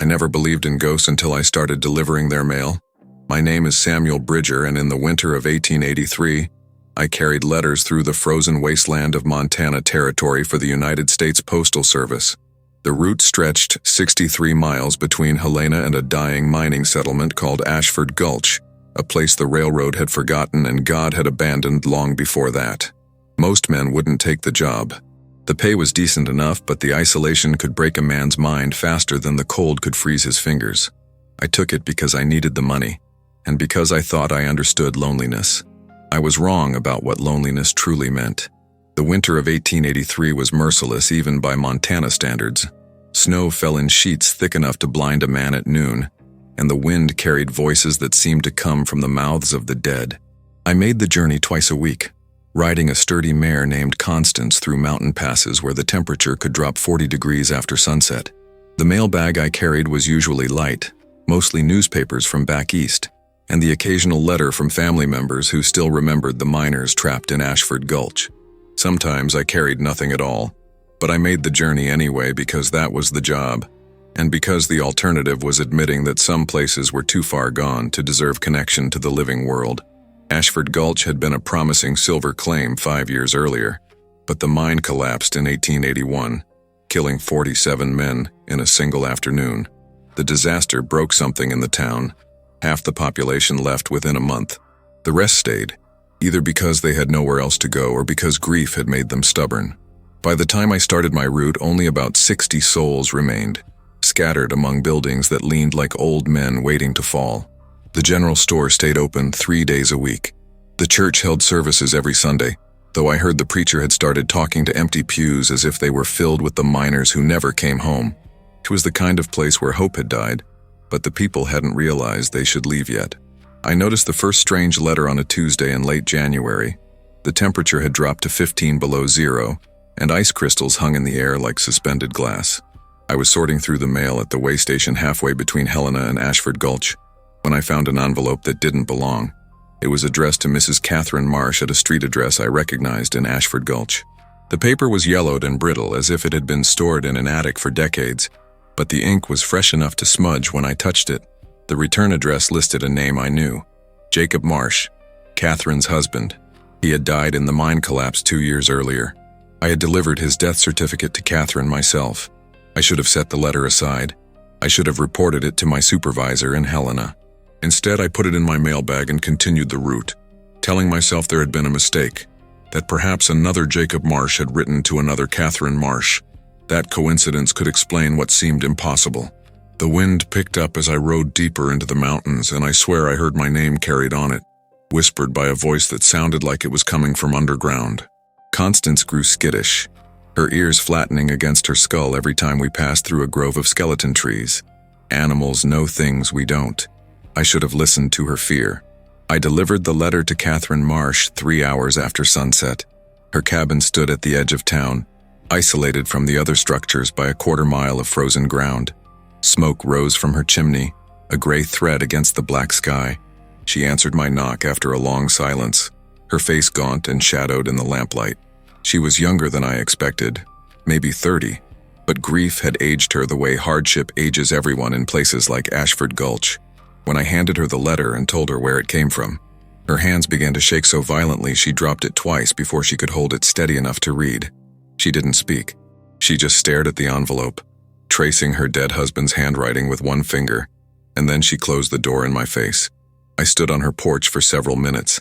never believed in ghosts until I started delivering their mail. My name is Samuel Bridger, and in the winter of 1883, I carried letters through the frozen wasteland of Montana Territory for the United States Postal Service. The route stretched 63 miles between Helena and a dying mining settlement called Ashford Gulch, a place the railroad had forgotten and God had abandoned long before that. Most men wouldn't take the job. The pay was decent enough, but the isolation could break a man's mind faster than the cold could freeze his fingers. I took it because I needed the money, and because I thought I understood loneliness. I was wrong about what loneliness truly meant. The winter of 1883 was merciless even by Montana standards. Snow fell in sheets thick enough to blind a man at noon, and the wind carried voices that seemed to come from the mouths of the dead. I made the journey twice a week, riding a sturdy mare named Constance through mountain passes where the temperature could drop 40 degrees after sunset. The mailbag I carried was usually light, mostly newspapers from back east, and the occasional letter from family members who still remembered the miners trapped in Ashford Gulch. Sometimes I carried nothing at all, but I made the journey anyway because that was the job, and because the alternative was admitting that some places were too far gone to deserve connection to the living world. Ashford Gulch had been a promising silver claim 5 years earlier, but the mine collapsed in 1881, killing 47 men in a single afternoon. The disaster broke something in the town. Half the population left within a month. The rest stayed, either because they had nowhere else to go or because grief had made them stubborn. By the time I started my route, only about 60 souls remained, scattered among buildings that leaned like old men waiting to fall. The general store stayed open 3 days a week. The church held services every Sunday, though I heard the preacher had started talking to empty pews as if they were filled with the miners who never came home. It was the kind of place where hope had died, but the people hadn't realized they should leave yet. I noticed the first strange letter on a Tuesday in late January. The temperature had dropped to 15 below zero, and ice crystals hung in the air like suspended glass. I was sorting through the mail at the way station halfway between Helena and Ashford Gulch when I found an envelope that didn't belong. It was addressed to Mrs. Catherine Marsh at a street address I recognized in Ashford Gulch. The paper was yellowed and brittle as if it had been stored in an attic for decades, but the ink was fresh enough to smudge when I touched it. The return address listed a name I knew: Jacob Marsh, Catherine's husband. He had died in the mine collapse 2 years earlier. I had delivered his death certificate to Catherine myself. I should have set the letter aside. I should have reported it to my supervisor in Helena. Instead, I put it in my mailbag and continued the route, telling myself there had been a mistake, that perhaps another Jacob Marsh had written to another Catherine Marsh. That coincidence could explain what seemed impossible. The wind picked up as I rode deeper into the mountains, and I swear I heard my name carried on it, whispered by a voice that sounded like it was coming from underground. Constance grew skittish, her ears flattening against her skull every time we passed through a grove of skeleton trees. Animals know things we don't. I should have listened to her fear. I delivered the letter to Catherine Marsh 3 hours after sunset. Her cabin stood at the edge of town, isolated from the other structures by a quarter-mile of frozen ground. Smoke rose from her chimney, a gray thread against the black sky. She answered my knock after a long silence, her face gaunt and shadowed in the lamplight. She was younger than I expected, maybe 30, but grief had aged her the way hardship ages everyone in places like Ashford Gulch. When I handed her the letter and told her where it came from, her hands began to shake so violently she dropped it twice before she could hold it steady enough to read. She didn't speak. She just stared at the envelope, tracing her dead husband's handwriting with one finger, and then she closed the door in my face. I stood on her porch for several minutes,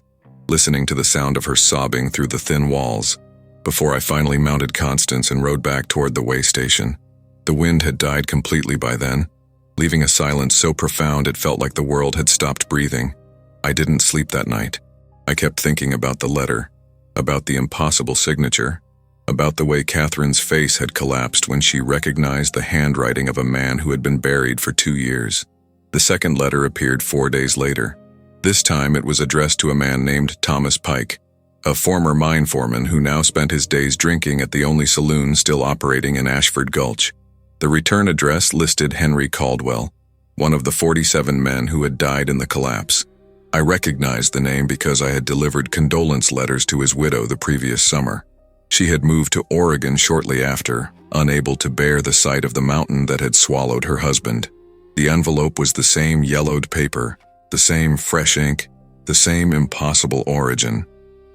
listening to the sound of her sobbing through the thin walls, before I finally mounted Constance and rode back toward the way station. The wind had died completely by then, leaving a silence so profound it felt like the world had stopped breathing. I didn't sleep that night. I kept thinking about the letter, about the impossible signature, about the way Catherine's face had collapsed when she recognized the handwriting of a man who had been buried for 2 years. The second letter appeared 4 days later. This time it was addressed to a man named Thomas Pike, a former mine foreman who now spent his days drinking at the only saloon still operating in Ashford Gulch. The return address listed Henry Caldwell, one of the 47 men who had died in the collapse. I recognized the name because I had delivered condolence letters to his widow the previous summer. She had moved to Oregon shortly after, unable to bear the sight of the mountain that had swallowed her husband. The envelope was the same yellowed paper, the same fresh ink, the same impossible origin.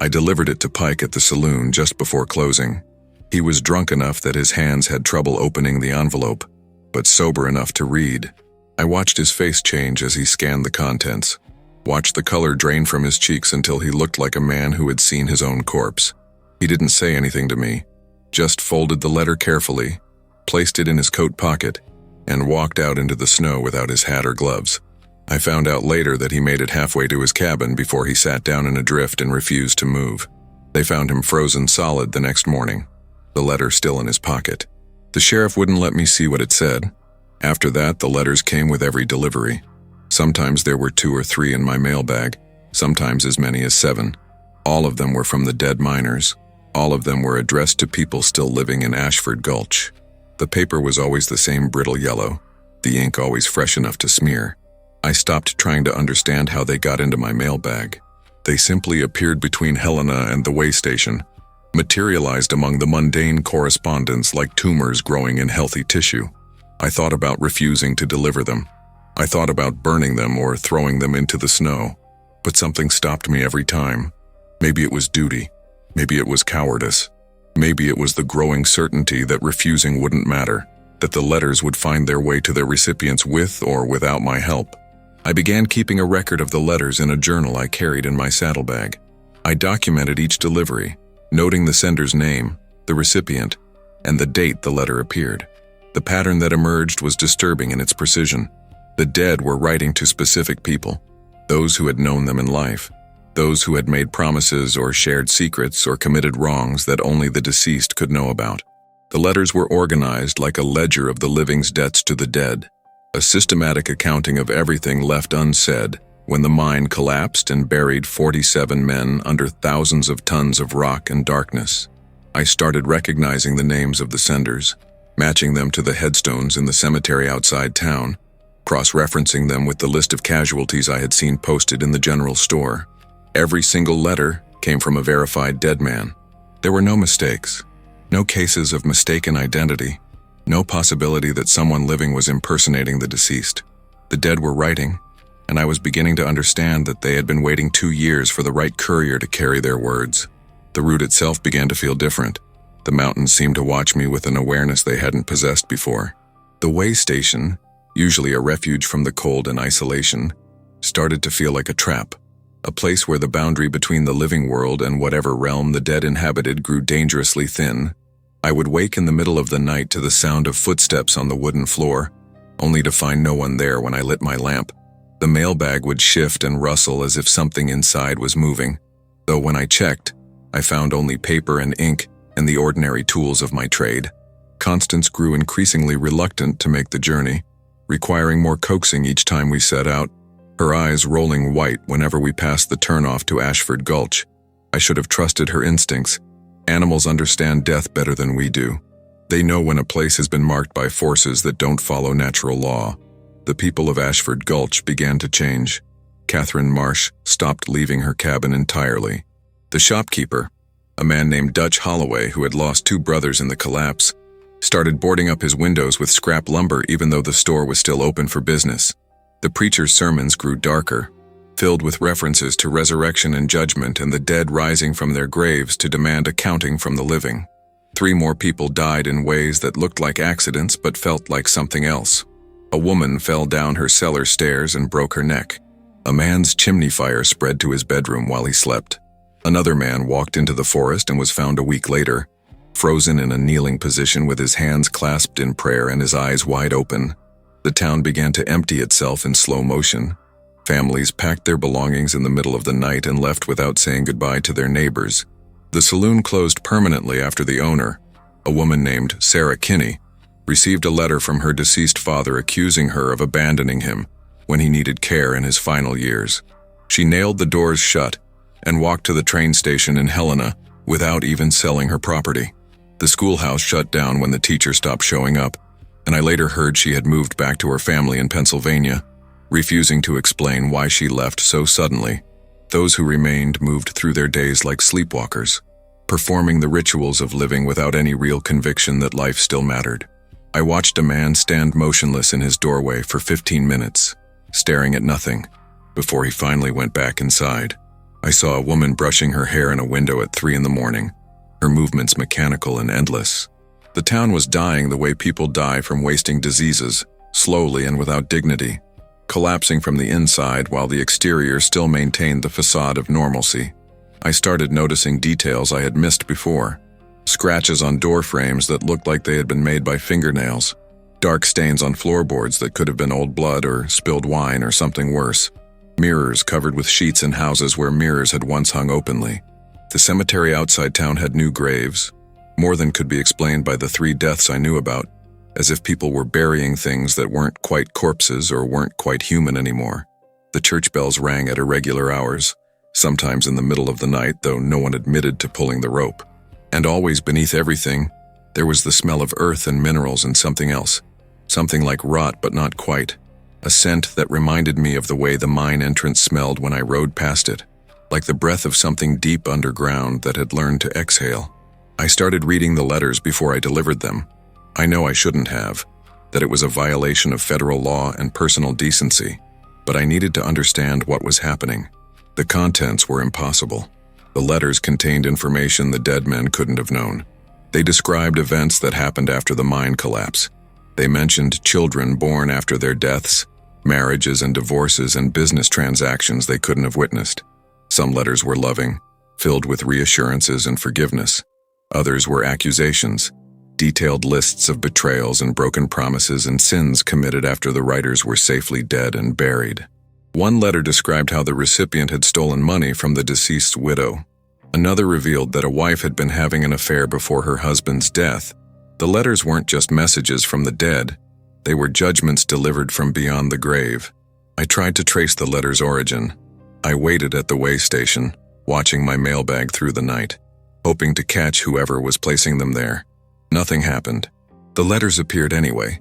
I delivered it to Pike at the saloon just before closing. He was drunk enough that his hands had trouble opening the envelope, but sober enough to read. I watched his face change as he scanned the contents, watched the color drain from his cheeks until he looked like a man who had seen his own corpse. He didn't say anything to me, just folded the letter carefully, placed it in his coat pocket, and walked out into the snow without his hat or gloves. I found out later that he made it halfway to his cabin before he sat down in a drift and refused to move. They found him frozen solid the next morning, the letter still in his pocket. The sheriff wouldn't let me see what it said. After that, the letters came with every delivery. Sometimes there were 2 or 3 in my mailbag, sometimes as many as 7. All of them were from the dead miners. All of them were addressed to people still living in Ashford Gulch. The paper was always the same brittle yellow, the ink always fresh enough to smear. I stopped trying to understand how they got into my mailbag. They simply appeared between Helena and the way station, materialized among the mundane correspondence like tumors growing in healthy tissue. I thought about refusing to deliver them. I thought about burning them or throwing them into the snow. But something stopped me every time. Maybe it was duty. Maybe it was cowardice. Maybe it was the growing certainty that refusing wouldn't matter, that the letters would find their way to their recipients with or without my help. I began keeping a record of the letters in a journal I carried in my saddlebag. I documented each delivery, noting the sender's name, the recipient, and the date the letter appeared. The pattern that emerged was disturbing in its precision. The dead were writing to specific people, those who had known them in life, those who had made promises or shared secrets or committed wrongs that only the deceased could know about. The letters were organized like a ledger of the living's debts to the dead, a systematic accounting of everything left unsaid when the mine collapsed and buried 47 men under thousands of tons of rock and darkness. I started recognizing the names of the senders, matching them to the headstones in the cemetery outside town, cross-referencing them with the list of casualties I had seen posted in the general store. Every single letter came from a verified dead man. There were no mistakes, no cases of mistaken identity, no possibility that someone living was impersonating the deceased. The dead were writing, and I was beginning to understand that they had been waiting 2 years for the right courier to carry their words. The route itself began to feel different. The mountains seemed to watch me with an awareness they hadn't possessed before. The way station, usually a refuge from the cold and isolation, started to feel like a trap, a place where the boundary between the living world and whatever realm the dead inhabited grew dangerously thin. I would wake in the middle of the night to the sound of footsteps on the wooden floor, only to find no one there when I lit my lamp. The mailbag would shift and rustle as if something inside was moving, though when I checked, I found only paper and ink and the ordinary tools of my trade. Constance grew increasingly reluctant to make the journey, requiring more coaxing each time we set out, her eyes rolling white whenever we passed the turnoff to Ashford Gulch. I should have trusted her instincts. Animals understand death better than we do. They know when a place has been marked by forces that don't follow natural law. The people of Ashford Gulch began to change. Catherine Marsh stopped leaving her cabin entirely. The shopkeeper, a man named Dutch Holloway who had lost 2 brothers in the collapse, started boarding up his windows with scrap lumber even though the store was still open for business. The preacher's sermons grew darker, filled with references to resurrection and judgment and the dead rising from their graves to demand accounting from the living. 3 more people died in ways that looked like accidents but felt like something else. A woman fell down her cellar stairs and broke her neck. A man's chimney fire spread to his bedroom while he slept. Another man walked into the forest and was found a week later, frozen in a kneeling position with his hands clasped in prayer and his eyes wide open. The town began to empty itself in slow motion. Families packed their belongings in the middle of the night and left without saying goodbye to their neighbors. The saloon closed permanently after the owner, a woman named Sarah Kinney, received a letter from her deceased father accusing her of abandoning him when he needed care in his final years. She nailed the doors shut and walked to the train station in Helena without even selling her property. The schoolhouse shut down when the teacher stopped showing up, and I later heard she had moved back to her family in Pennsylvania, refusing to explain why she left so suddenly. Those who remained moved through their days like sleepwalkers, performing the rituals of living without any real conviction that life still mattered. I watched a man stand motionless in his doorway for 15 minutes, staring at nothing, before he finally went back inside. I saw a woman brushing her hair in a window at 3 in the morning, her movements mechanical and endless. The town was dying the way people die from wasting diseases, slowly and without dignity, collapsing from the inside while the exterior still maintained the facade of normalcy. I started noticing details I had missed before. Scratches on door frames that looked like they had been made by fingernails, dark stains on floorboards that could have been old blood or spilled wine or something worse, mirrors covered with sheets in houses where mirrors had once hung openly. The cemetery outside town had new graves, more than could be explained by the 3 deaths I knew about, as if people were burying things that weren't quite corpses or weren't quite human anymore. The church bells rang at irregular hours, sometimes in the middle of the night, though no one admitted to pulling the rope. And always beneath everything, there was the smell of earth and minerals and something else, something like rot but not quite, a scent that reminded me of the way the mine entrance smelled when I rode past it, like the breath of something deep underground that had learned to exhale. I started reading the letters before I delivered them. I know I shouldn't have, that it was a violation of federal law and personal decency, but I needed to understand what was happening. The contents were impossible. The letters contained information the dead men couldn't have known. They described events that happened after the mine collapse. They mentioned children born after their deaths, marriages and divorces and business transactions they couldn't have witnessed. Some letters were loving, filled with reassurances and forgiveness. Others were accusations, detailed lists of betrayals and broken promises and sins committed after the writers were safely dead and buried. One letter described how the recipient had stolen money from the deceased's widow. Another revealed that a wife had been having an affair before her husband's death. The letters weren't just messages from the dead, they were judgments delivered from beyond the grave. I tried to trace the letter's origin. I waited at the way station, watching my mailbag through the night, hoping to catch whoever was placing them there. Nothing happened. The letters appeared anyway,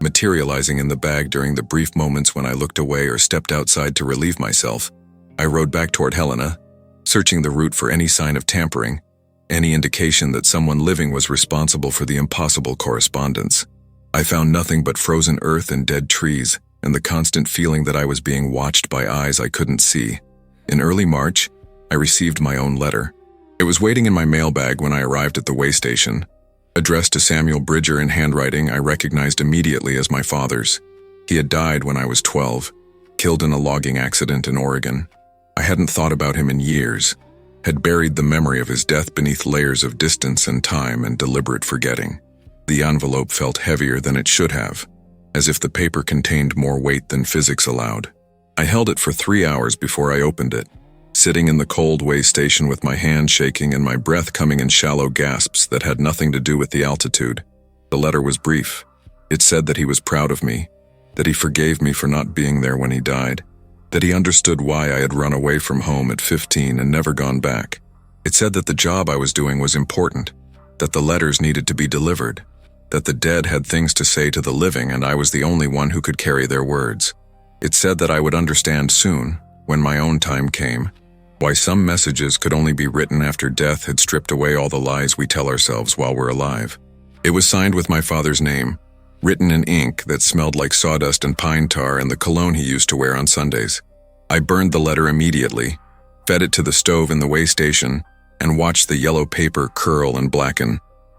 materializing in the bag during the brief moments when I looked away or stepped outside to relieve myself. I rode back toward Helena, searching the route for any sign of tampering, any indication that someone living was responsible for the impossible correspondence. I found nothing but frozen earth and dead trees, and the constant feeling that I was being watched by eyes I couldn't see. In early March, I received my own letter. It was waiting in my mailbag when I arrived at the way station. Addressed to Samuel Bridger in handwriting I recognized immediately as my father's. He had died when I was 12, killed in a logging accident in Oregon. I hadn't thought about him in years, had buried the memory of his death beneath layers of distance and time and deliberate forgetting. The envelope felt heavier than it should have, as if the paper contained more weight than physics allowed. I held it for 3 hours before I opened it, sitting in the cold way station with my hand shaking and my breath coming in shallow gasps that had nothing to do with the altitude. The letter was brief. It said that he was proud of me, that he forgave me for not being there when he died, that he understood why I had run away from home at 15 and never gone back. It said that the job I was doing was important, that the letters needed to be delivered, that the dead had things to say to the living and I was the only one who could carry their words. It said that I would understand soon, when my own time came, why some messages could only be written after death had stripped away all the lies we tell ourselves while we're alive. It was signed with my father's name, written in ink that smelled like sawdust and pine tar and the cologne he used to wear on Sundays. I burned the letter immediately, fed it to the stove in the way station, and watched the yellow paper curl and blacken.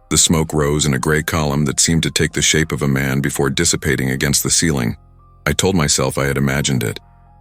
The smoke rose in a gray column that seemed to take the shape of a man before dissipating against the ceiling. I told myself I had imagined it.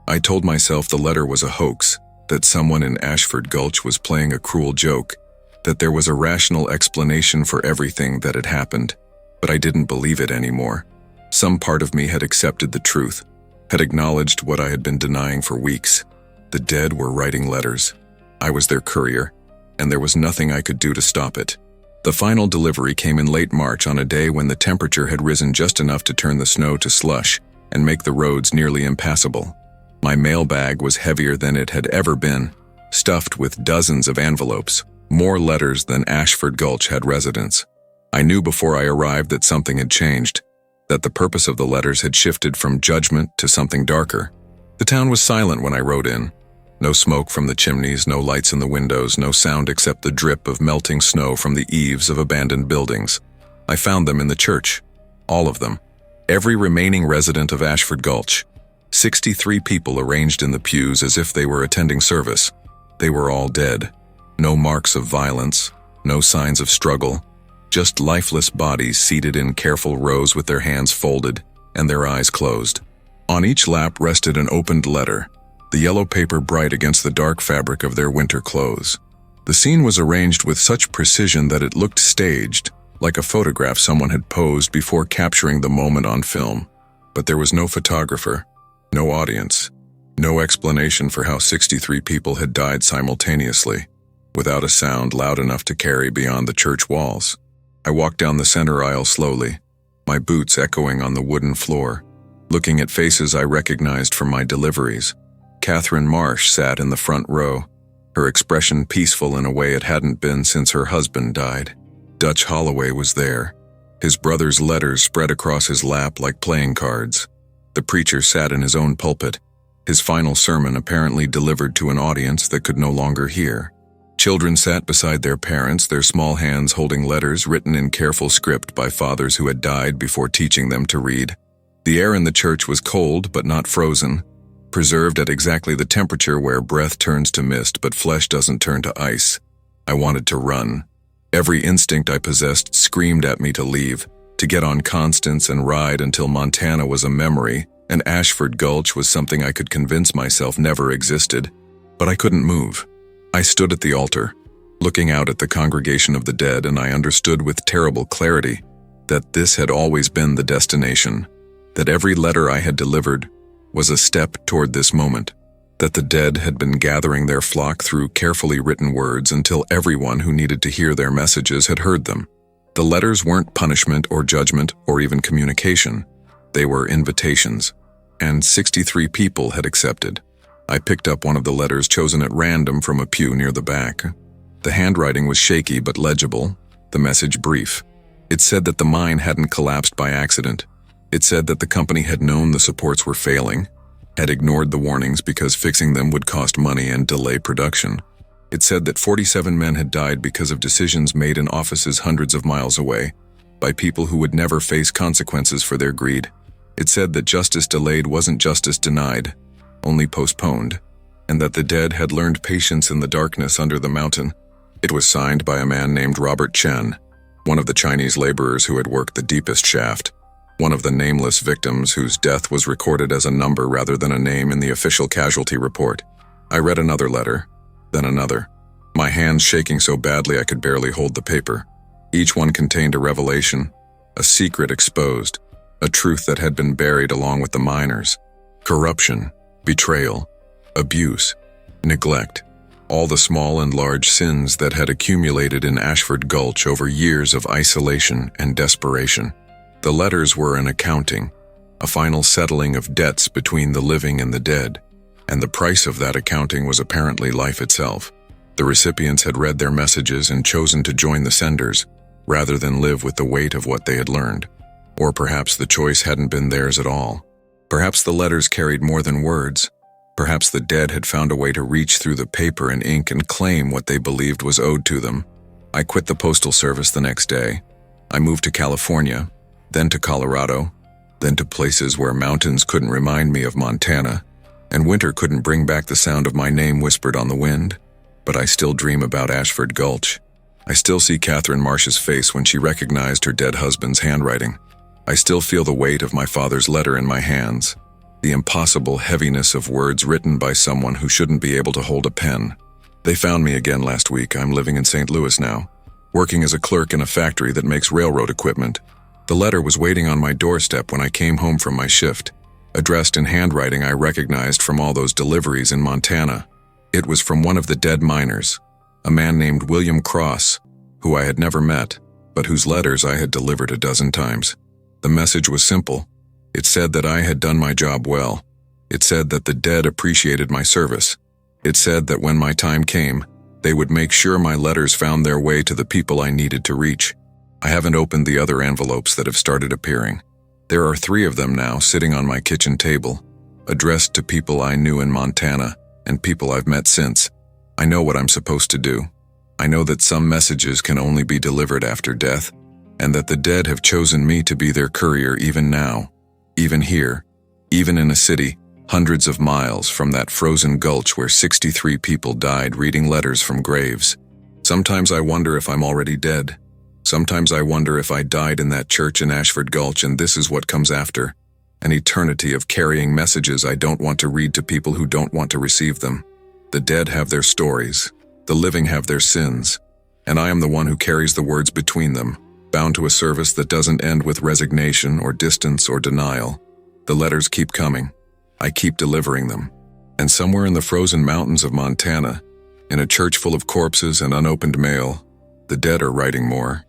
I told myself the letter was a hoax, that someone in Ashford Gulch was playing a cruel joke, that there was a rational explanation for everything that had happened, but I didn't believe it anymore. Some part of me had accepted the truth, had acknowledged what I had been denying for weeks. The dead were writing letters. I was their courier, and there was nothing I could do to stop it. The final delivery came in late March on a day when the temperature had risen just enough to turn the snow to slush and make the roads nearly impassable. My mailbag was heavier than it had ever been, stuffed with dozens of envelopes, more letters than Ashford Gulch had residents. I knew before I arrived that something had changed, that the purpose of the letters had shifted from judgment to something darker. The town was silent when I rode in. No smoke from the chimneys, no lights in the windows, no sound except the drip of melting snow from the eaves of abandoned buildings. I found them in the church. All of them. Every remaining resident of Ashford Gulch. 63 people arranged in the pews as if they were attending service. They were all dead. No marks of violence, no signs of struggle, just lifeless bodies seated in careful rows with their hands folded and their eyes closed. On each lap rested an opened letter, the yellow paper bright against the dark fabric of their winter clothes. The scene was arranged with such precision that it looked staged, like a photograph someone had posed before capturing the moment on film. But there was no photographer, no audience, no explanation for how 63 people had died simultaneously, without a sound loud enough to carry beyond the church walls. I walked down the center aisle slowly, my boots echoing on the wooden floor, looking at faces I recognized from my deliveries. Catherine Marsh sat in the front row, her expression peaceful in a way it hadn't been since her husband died. Dutch Holloway was there, his brother's letters spread across his lap like playing cards. The preacher sat in his own pulpit, his final sermon apparently delivered to an audience that could no longer hear. Children sat beside their parents, their small hands holding letters written in careful script by fathers who had died before teaching them to read. The air in the church was cold but not frozen, preserved at exactly the temperature where breath turns to mist but flesh doesn't turn to ice. I wanted to run. Every instinct I possessed screamed at me to leave, to get on Constance and ride until Montana was a memory and Ashford Gulch was something I could convince myself never existed. But I couldn't move. I stood at the altar, looking out at the congregation of the dead, and I understood with terrible clarity that this had always been the destination, that every letter I had delivered was a step toward this moment, that the dead had been gathering their flock through carefully written words until everyone who needed to hear their messages had heard them. The letters weren't punishment or judgment or even communication. They were invitations, and 63 people had accepted. I picked up one of the letters chosen at random from a pew near the back. The handwriting was shaky but legible, the message brief. It said that the mine hadn't collapsed by accident. It said that the company had known the supports were failing, had ignored the warnings because fixing them would cost money and delay production. It said that 47 men had died because of decisions made in offices hundreds of miles away, by people who would never face consequences for their greed. It said that justice delayed wasn't justice denied, only postponed, and that the dead had learned patience in the darkness under the mountain. It was signed by a man named Robert Chen, one of the Chinese laborers who had worked the deepest shaft, one of the nameless victims whose death was recorded as a number rather than a name in the official casualty report. I read another letter, then another, my hands shaking so badly I could barely hold the paper. Each one contained a revelation, a secret exposed, a truth that had been buried along with the miners. Corruption, betrayal, abuse, neglect, all the small and large sins that had accumulated in Ashford Gulch over years of isolation and desperation. The letters were an accounting, a final settling of debts between the living and the dead, and the price of that accounting was apparently life itself. The recipients had read their messages and chosen to join the senders, rather than live with the weight of what they had learned. Or perhaps the choice hadn't been theirs at all. Perhaps the letters carried more than words. Perhaps the dead had found a way to reach through the paper and ink and claim what they believed was owed to them. I quit the Postal Service the next day. I moved to California, then to Colorado, then to places where mountains couldn't remind me of Montana, and winter couldn't bring back the sound of my name whispered on the wind. But I still dream about Ashford Gulch. I still see Catherine Marsh's face when she recognized her dead husband's handwriting. I still feel the weight of my father's letter in my hands, the impossible heaviness of words written by someone who shouldn't be able to hold a pen. They found me again last week. I'm living in St. Louis now, working as a clerk in a factory that makes railroad equipment. The letter was waiting on my doorstep when I came home from my shift, addressed in handwriting I recognized from all those deliveries in Montana. It was from one of the dead miners, a man named William Cross, who I had never met, but whose letters I had delivered a dozen times. The message was simple. It said that I had done my job well. It said that the dead appreciated my service. It said that when my time came, they would make sure my letters found their way to the people I needed to reach. I haven't opened the other envelopes that have started appearing. There are 3 of them now sitting on my kitchen table, addressed to people I knew in Montana and people I've met since. I know what I'm supposed to do. I know that some messages can only be delivered after death, and that the dead have chosen me to be their courier even now, even here, even in a city hundreds of miles from that frozen gulch where 63 people died reading letters from graves. Sometimes I wonder if I'm already dead. Sometimes I wonder if I died in that church in Ashford Gulch and this is what comes after. An eternity of carrying messages I don't want to read to people who don't want to receive them. The dead have their stories. The living have their sins. And I am the one who carries the words between them, bound to a service that doesn't end with resignation or distance or denial. The letters keep coming. I keep delivering them. And somewhere in the frozen mountains of Montana, in a church full of corpses and unopened mail, the dead are writing more.